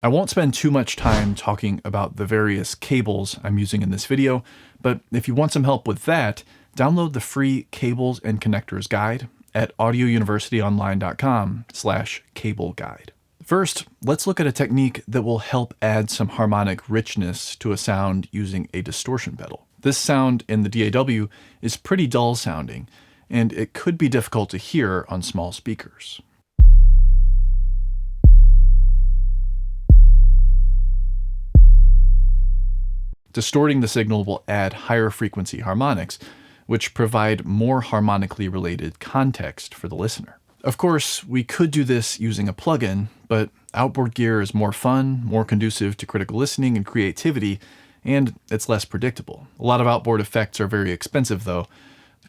I won't spend too much time talking about the various cables I'm using in this video, but if you want some help with that, download the free Cables and Connectors Guide at audiouniversityonline.com/cable guide. First, let's look at a technique that will help add some harmonic richness to a sound using a distortion pedal. This sound in the DAW is pretty dull sounding, and it could be difficult to hear on small speakers. Distorting the signal will add higher frequency harmonics, which provide more harmonically related context for the listener. Of course, we could do this using a plugin, but outboard gear is more fun, more conducive to critical listening and creativity, and it's less predictable. A lot of outboard effects are very expensive though,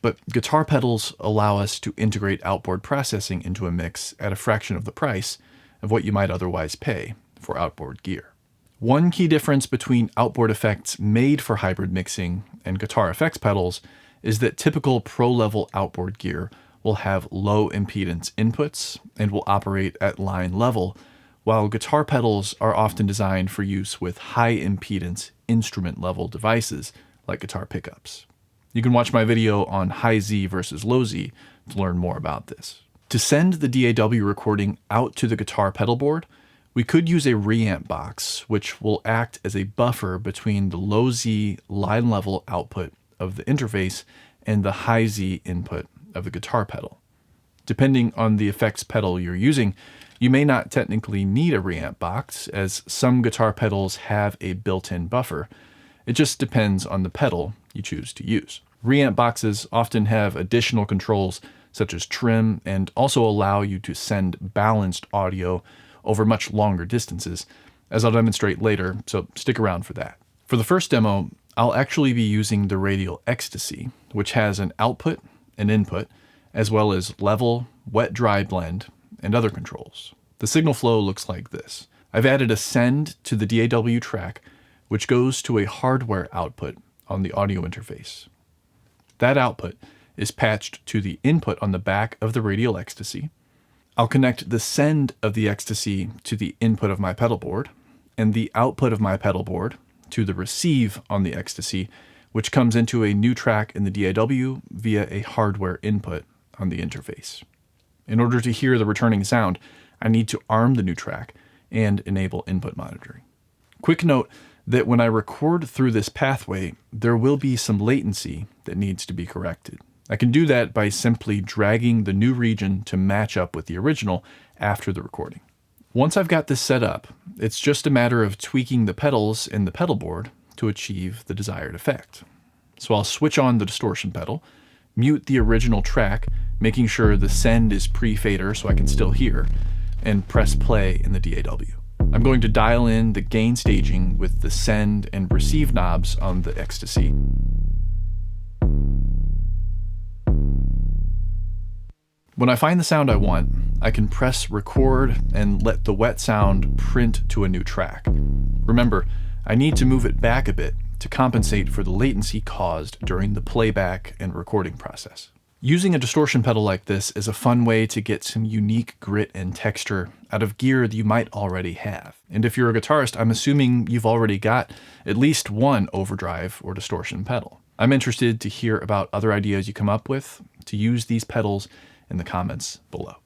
but guitar pedals allow us to integrate outboard processing into a mix at a fraction of the price of what you might otherwise pay for outboard gear. One key difference between outboard effects made for hybrid mixing and guitar effects pedals is that typical pro-level outboard gear will have low impedance inputs and will operate at line level, while guitar pedals are often designed for use with high impedance instrument level devices like guitar pickups. You can watch my video on high Z versus low Z to learn more about this. To send the DAW recording out to the guitar pedal board, we could use a reamp box, which will act as a buffer between the low Z line level output of the interface and the high Z input of the guitar pedal. Depending on the effects pedal you're using, you may not technically need a reamp box, as some guitar pedals have a built-in buffer. It just depends on the pedal you choose to use. Reamp boxes often have additional controls such as trim and also allow you to send balanced audio over much longer distances, as I'll demonstrate later, so stick around for that. For the first demo, I'll actually be using the radial ecstasy, which has an output and input, as well as level, wet-dry blend, and other controls. The signal flow looks like this. I've added a send to the DAW track, which goes to a hardware output on the audio interface. That output is patched to the input on the back of the radial ecstasy. I'll connect the send of the ecstasy to the input of my pedal board, and the output of my pedal board to the receive on the ecstasy, which comes into a new track in the DAW via a hardware input on the interface. In order to hear the returning sound, I need to arm the new track and enable input monitoring. Quick note that when I record through this pathway, there will be some latency that needs to be corrected. I can do that by simply dragging the new region to match up with the original after the recording. Once I've got this set up, it's just a matter of tweaking the pedals in the pedal board to achieve the desired effect. So I'll switch on the distortion pedal, mute the original track, making sure the send is pre-fader so I can still hear, and press play in the DAW. I'm going to dial in the gain staging with the send and receive knobs on the ecstasy. When I find the sound I want, I can press record and let the wet sound print to a new track. Remember, I need to move it back a bit to compensate for the latency caused during the playback and recording process. Using a distortion pedal like this is a fun way to get some unique grit and texture out of gear that you might already have. And if you're a guitarist, I'm assuming you've already got at least one overdrive or distortion pedal. I'm interested to hear about other ideas you come up with to use these pedals in the comments below.